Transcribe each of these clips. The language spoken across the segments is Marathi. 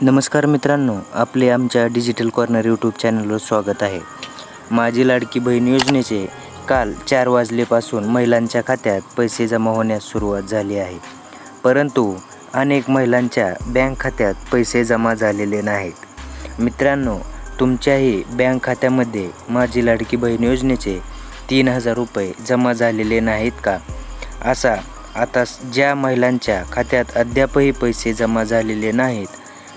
नमस्कार मित्रांनो, आपले आमच्या डिजिटल कॉर्नर यूट्यूब चॅनलवर स्वागत आहे. माझी लाडकी बहीण योजनेचे काल 4 वाजल्यापासून महिलांच्या खात्यात पैसे जमा होण्यास सुरुवात झाली आहे. परंतु अनेक महिलांच्या बँक खात्यात पैसे जमा झालेले नाहीत. मित्रांनो, तुमच्याही बँक खात्यामध्ये माझी लाडकी बहीण योजनेचे 3000 रुपये जमा झालेले नाहीत का? आता ज्या महिलांच्या खात्यात अद्यापही पैसे जमा झालेले नाहीत,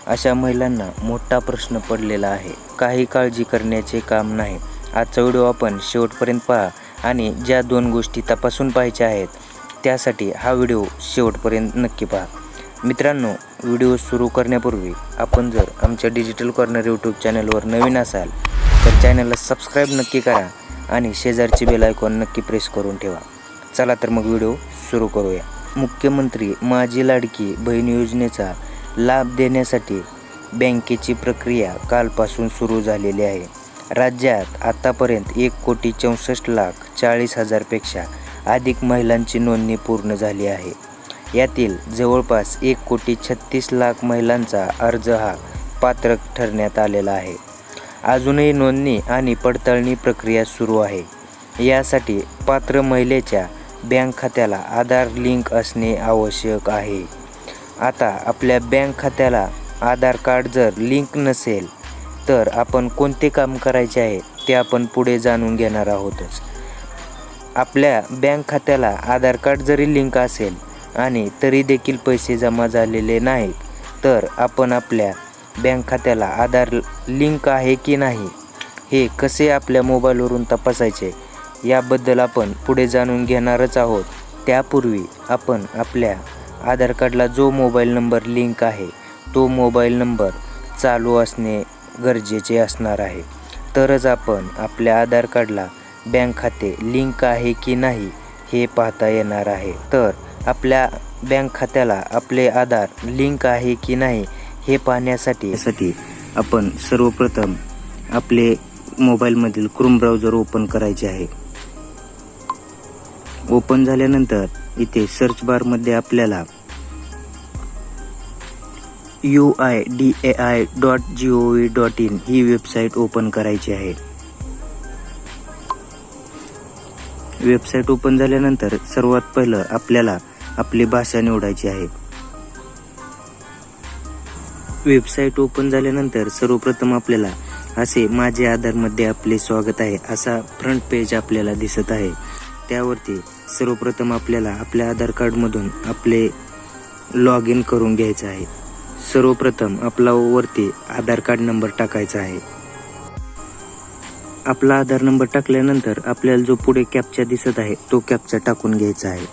अशा महिलांना मोठा प्रश्न पडलेला आहे. काही काळजी करण्याचे काम नाही. आजचा व्हिडिओ आपण शेवटपर्यंत पहा आणि ज्या 2 गोष्टी तपासून पाहायच्या आहेत त्यासाठी हा व्हिडिओ शेवटपर्यंत नक्की पहा. मित्रांनो, व्हिडिओ सुरू करण्यापूर्वी आपण जर आमच्या डिजिटल कॉर्नर यूट्यूब चॅनलवर नवीन असाल तर चॅनलला सबस्क्राईब नक्की करा आणि शेजारची बेल आयकॉन नक्की प्रेस करून ठेवा. चला तर मग व्हिडिओ सुरू करूया. मुख्यमंत्री माझी लाडकी बहीण योजनेचा लाभ देण्यासाठी बँकेची प्रक्रिया कालपासून सुरू झालेली आहे. राज्यात आतापर्यंत 1,64,40,000 पेक्षा अधिक महिलांची नोंदणी पूर्ण झाली आहे. यातील जवळपास 1,36,00,000 महिलांचा अर्ज हा पात्र ठरण्यात आलेला आहे. अजूनही नोंदणी आणि पडताळणी प्रक्रिया सुरू आहे. यासाठी पात्र महिलेच्या बँक खात्याला आधार लिंक असणे आवश्यक आहे. आता आपल्या बँक खात्याला आधार कार्ड जर लिंक नसेल तर आपण कोणते काम करायचे आहे ते आपण पुढे जाणून घेणार आहोतच. आपल्या बँक खात्याला आधार कार्ड जरी लिंक असेल आणि तरी देखील पैसे जमा झालेले नाहीत तर आपण आपल्या बँक खात्याला आधार लिंक आहे की नाही हे कसे आपल्या मोबाईलवरून तपासायचे याबद्दल आपण पुढे जाणून घेणारच आहोत. त्यापूर्वी आपण आपल्या आधार कार्डला जो मोबाईल नंबर लिंक आहे तो मोबाईल नंबर चालू असणे गरजेचे असणार आहे. तरच आपण आपल्या आधार कार्डला बँक खाते लिंक आहे की नाही हे पाहता येणार आहे. तर आपल्या बँक खात्याला आपले आधार लिंक आहे की नाही हे पाहण्यासाठी आपण सर्वप्रथम आपले मोबाईलमधील क्रोम ब्राउझर ओपन करायचे आहे. ओपन झाल्यानंतर इथे सर्च बारमध्ये आपल्याला uidai.gov.in ही वेबसाईट ओपन करायची आहे. वेबसाईट ओपन झाल्यानंतर सर्वात पहिलं आपल्याला आपली भाषा निवडायची आहे. वेबसाईट ओपन झाल्यानंतर सर्वप्रथम आपल्याला असे माझे आधारमध्ये आपले स्वागत आहे असा फ्रंट पेज आपल्याला दिसत आहे. त्यावरती सर्वप्रथम आपल्याला आपल्या आधार कार्डमधून आपले लॉग इन करून घ्यायचं आहे. सर्वप्रथम आपला वरती आधार कार्ड नंबर टाकायचा आहे. आपला आधार नंबर टाकल्यानंतर आपल्याला जो पुढे कॅप्चा दिसत आहे तो कॅप्चा टाकून घ्यायचा आहे.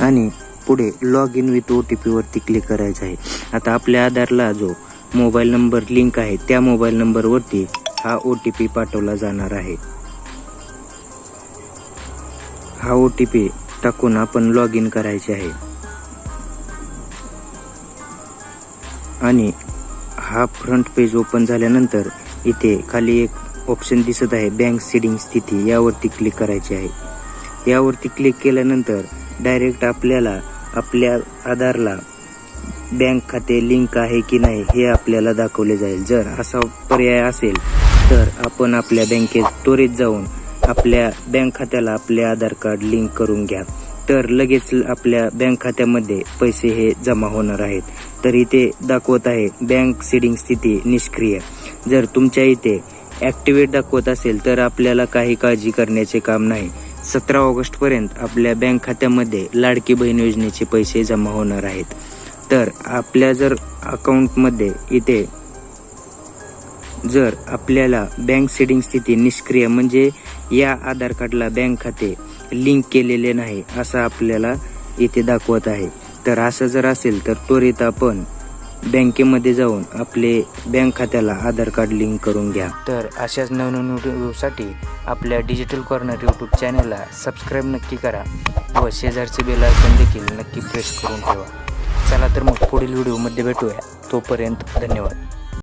आणि पुढे लॉग इन विथ OTP वरती क्लिक करायचं आहे. आता आपल्या आधारला जो मोबाईल नंबर लिंक आहे त्या मोबाईल नंबरवरती हा OTP पाठवला जाणार आहे. हा OTP टाकून आपण लॉग इन करायचे आहे. आणि हा फ्रंट पेज ओपन झाल्यानंतर इथे खाली एक ऑप्शन दिसत आहे बँक सीडिंग स्थिती, यावरती क्लिक करायचे आहे. यावरती क्लिक केल्यानंतर डायरेक्ट आपल्याला आपल्या आधारला बँक खाते लिंक आहे की नाही हे आपल्याला दाखवले जाईल. जर असा पर्याय असेल तर आपण आपल्या बँकेत त्वरित जाऊन आपल्या बँक खात्याला आपले आधार कार्ड लिंक करून घ्या. तर लगेच आपल्या बँक खात्यामध्ये पैसे हे जमा होणार आहेत. तर इथे दाखवत आहे बँक सीडिंग स्थिती निष्क्रिय. जर तुमच्या इथे ॲक्टिवेट दाखवत असेल तर आपल्याला काही काळजी करण्याचे काम नाही. 17 ऑगस्टपर्यंत आपल्या बँक खात्यामध्ये लाडकी बहीण योजनेचे पैसे जमा होणार आहेत. तर आपल्या जर अकाउंटमध्ये इथे जर आपल्याला बँक सीडिंग स्थिती निष्क्रिय म्हणजे या आधार कार्डला बँक खाते लिंक केलेले नाही असं आपल्याला इथे दाखवत आहे. तर असं जर असेल तर त्वरित आपण बँकेमध्ये जाऊन आपले बँक खात्याला आधार कार्ड लिंक करून घ्या. तर अशाच नवनवीन व्हिडिओसाठी आपल्या डिजिटल कॉर्नर यूट्यूब चॅनलला सबस्क्राईब नक्की करा व शेजारचे बेल आयकॉन देखील नक्की प्रेस करून ठेवा. चला तर मग पुढील व्हिडिओमध्ये भेटूया. तोपर्यंत धन्यवाद.